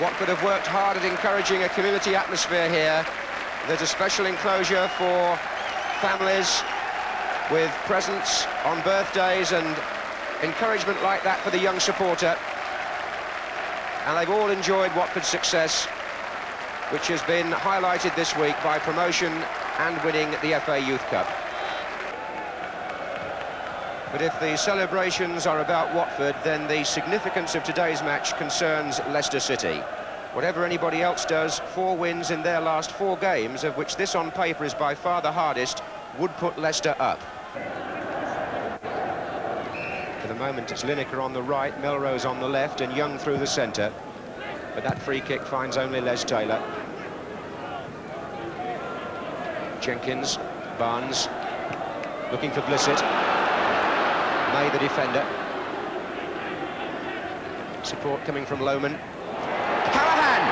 Watford have worked hard at encouraging a community atmosphere here. There's a special enclosure for families with presents on birthdays and encouragement like that for the young supporter. And they've all enjoyed Watford's success, which has been highlighted this week by promotion and winning the FA Youth Cup. But if the celebrations are about Watford, then the significance of today's match concerns Leicester City. Whatever anybody else does, 4 wins in their last 4 games, of which this on paper is by far the hardest, would put Leicester up. For the moment, it's Lineker on the right, Melrose on the left, and Young through the centre. But that free kick finds only Les Taylor. Jenkins, Barnes, looking for Blissett. May, the defender. Support coming from Lohman. Callaghan!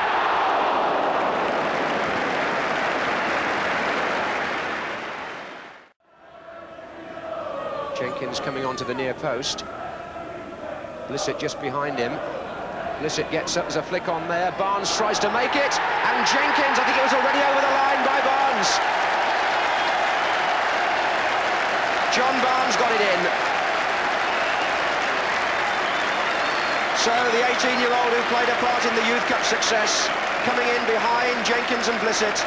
Jenkins coming onto the near post. Blissett just behind him. Blissett gets up, there's a flick on there. Barnes tries to make it, and Jenkins, I think it was already over the line by Barnes. John Barnes got it in. So the 18-year-old who played a part in the Youth Cup success, coming in behind Jenkins and Blissett.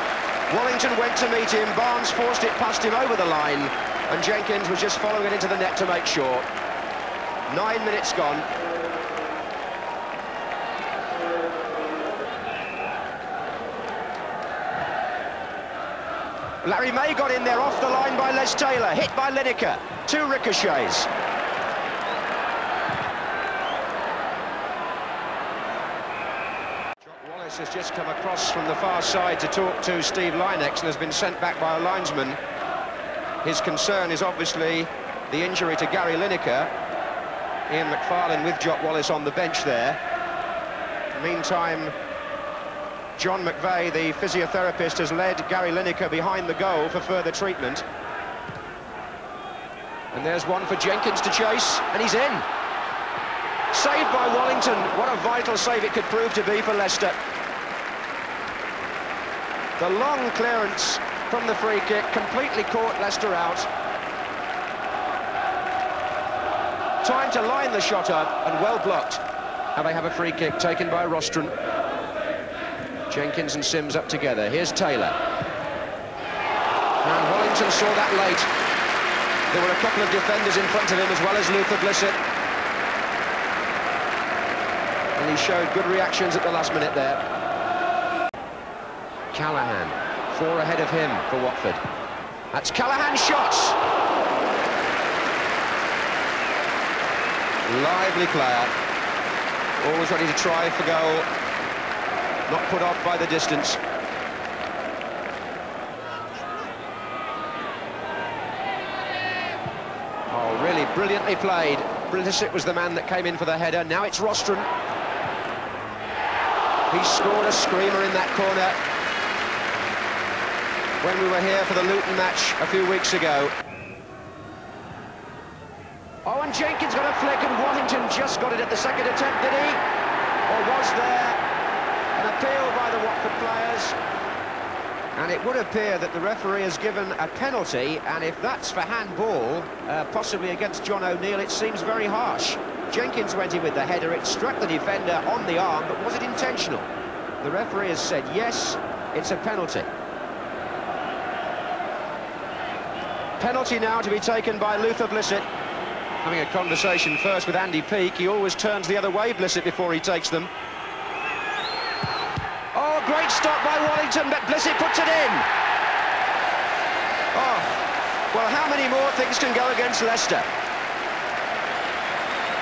Wallington went to meet him, Barnes forced it past him over the line, and Jenkins was just following it into the net to make sure. 9 minutes gone. Larry May got in there off the line by Les Taylor, hit by Lineker. 2 ricochets. Has just come across from the far side to talk to Steve Lynex and has been sent back by a linesman. His concern is obviously the injury to Gary Lineker. Ian McFarlane with Jock Wallace on the bench there. Meantime, John McVeigh, the physiotherapist, has led Gary Lineker behind the goal for further treatment. And there's one for Jenkins to chase, and he's in. Saved by Wallington. What a vital save it could prove to be for Leicester. The long clearance from the free kick completely caught Leicester out. Time to line the shot up, and well blocked. And they have a free kick taken by Rostron. Jenkins and Sims up together. Here's Taylor. And Wallington saw that late. There were a couple of defenders in front of him, as well as Luther Blissett. And he showed good reactions at the last minute there. Callaghan, 4 ahead of him for Watford. That's Callaghan's shots. Lively player. Always ready to try for goal. Not put off by the distance. Oh, really brilliantly played. Blissett was the man that came in for the header. Now it's Rostron. He scored a screamer in that corner when we were here for the Luton match a few weeks ago. Oh, and Jenkins got a flick, and Wallington just got it at the second attempt, did he? Or was there an appeal by the Watford players? And it would appear that the referee has given a penalty, and if that's for handball, possibly against John O'Neill, it seems very harsh. Jenkins went in with the header, it struck the defender on the arm, but was it intentional? The referee has said yes, it's a penalty. Penalty now to be taken by Luther Blissett. Having a conversation first with Andy Peake. He always turns the other way, Blissett, before he takes them. Oh, great stop by Wallington, but Blissett puts it in. Oh, well, how many more things can go against Leicester?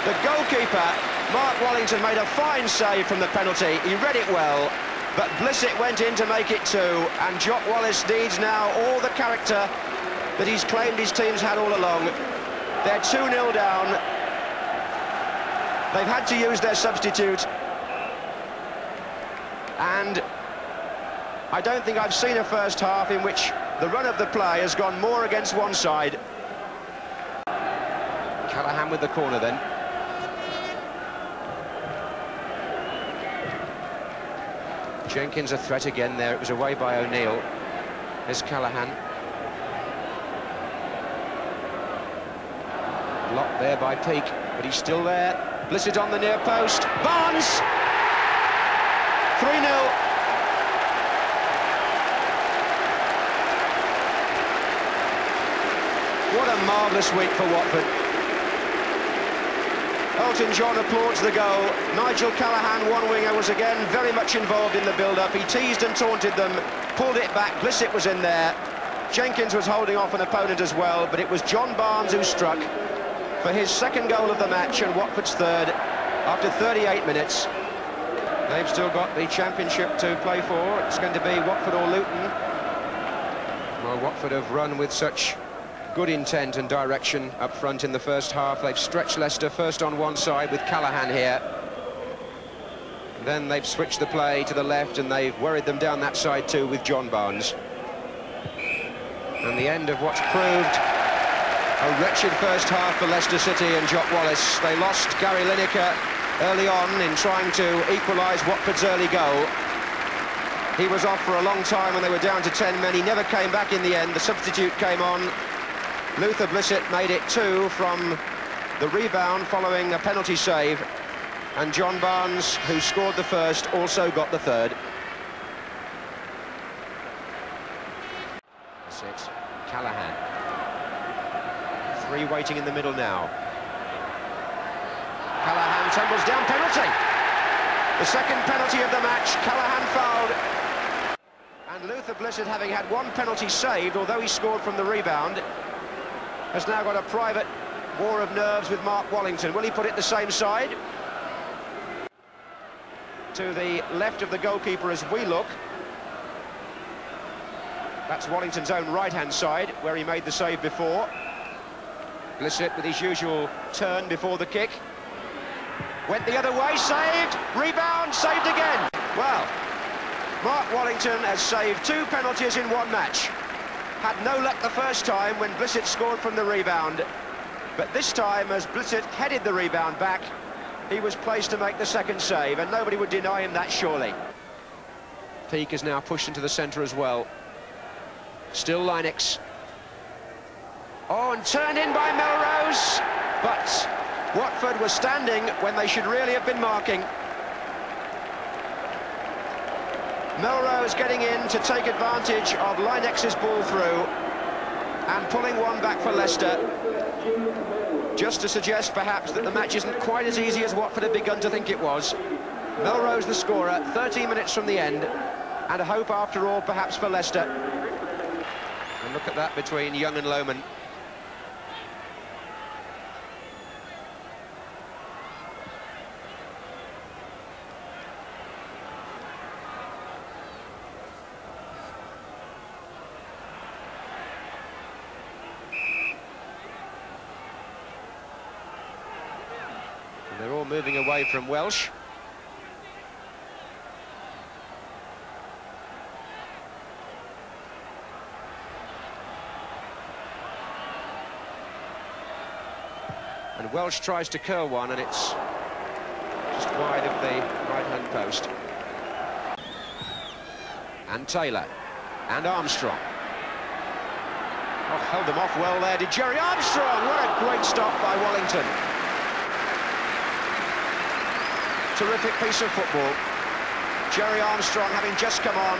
The goalkeeper, Mark Wallington, made a fine save from the penalty. He read it well, but Blissett went in to make it 2, and Jock Wallace needs now all the character that he's claimed his team's had all along. They're 2-0 down. They've had to use their substitute. And I don't think I've seen a first half in which the run of the play has gone more against one side. Callaghan with the corner then. Jenkins a threat again there. It was away by O'Neill. There's Callaghan. Blocked there by Peake, but he's still there. Blissett on the near post. Barnes! 3-0. What a marvellous week for Watford. Elton John applauds the goal. Nigel Callaghan, one winger, was again very much involved in the build-up. He teased and taunted them, pulled it back. Blissett was in there. Jenkins was holding off an opponent as well, but it was John Barnes who struck for his second goal of the match and Watford's third after 38 minutes. They've still got the championship to play for. It's going to be Watford or Luton. Well, Watford have run with such good intent and direction up front in the first half. They've stretched Leicester first on one side with Callaghan here. Then they've switched the play to the left and they've worried them down that side too with John Barnes. And the end of what's proved a wretched first half for Leicester City and Jock Wallace. They lost Gary Lineker early on in trying to equalise Watford's early goal. He was off for a long time when they were down to 10 men. He never came back in the end. The substitute came on. Luther Blissett made it 2 from the rebound following a penalty save. And John Barnes, who scored the first, also got the third. That's it. Callaghan. 3 waiting in the middle now. Callaghan tumbles down, penalty. The second penalty of the match. Callaghan fouled. And Luther Blissett, having had 1 penalty saved, although he scored from the rebound, has now got a private war of nerves with Mark Wallington. Will he put it the same side? To the left of the goalkeeper as we look. That's Wallington's own right-hand side, where he made the save before. Blissett with his usual turn before the kick. Went the other way, saved, rebound, saved again. Well, Mark Wallington has saved 2 penalties in 1 match. Had no luck the first time when Blissett scored from the rebound. But this time, as Blissett headed the rebound back, he was placed to make the second save, and nobody would deny him that, surely. Peake is now pushed into the centre as well. Still Linux. Oh, and turned in by Melrose. But Watford was standing when they should really have been marking. Melrose getting in to take advantage of Linex's ball through and pulling one back for Leicester, just to suggest perhaps that the match isn't quite as easy as Watford had begun to think it was. Melrose the scorer, 13 minutes from the end, and a hope after all perhaps for Leicester. And look at that between Young and Lohman. They're all moving away from Welsh. And Welsh tries to curl one, and it's just wide of the right-hand post. And Taylor. And Armstrong. Oh, held them off well there, did Jerry Armstrong. What a great stop by Wallington. Terrific piece of football. Jerry Armstrong, having just come on,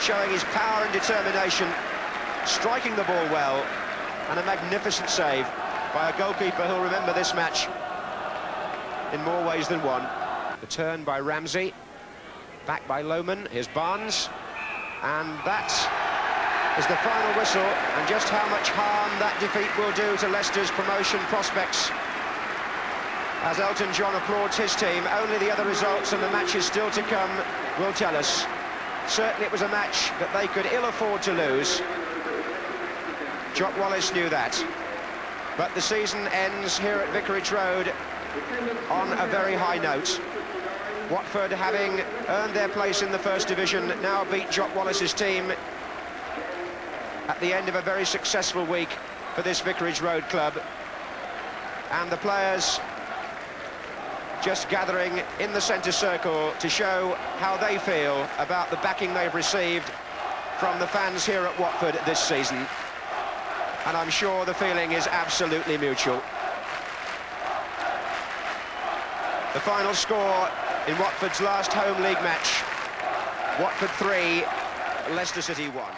showing his power and determination, striking the ball well, and a magnificent save by a goalkeeper who'll remember this match in more ways than one. The turn by Ramsey, back by Lohman. Here's Barnes, and that is the final whistle, and just how much harm that defeat will do to Leicester's promotion prospects. As Elton John applauds his team, only the other results and the matches still to come will tell us. Certainly it was a match that they could ill afford to lose. Jock Wallace knew that. But the season ends here at Vicarage Road on a very high note. Watford, having earned their place in the First Division, now beat Jock Wallace's team at the end of a very successful week for this Vicarage Road club. And the players just gathering in the centre circle to show how they feel about the backing they've received from the fans here at Watford this season. And I'm sure the feeling is absolutely mutual. The final score in Watford's last home league match: Watford 3, Leicester City 1.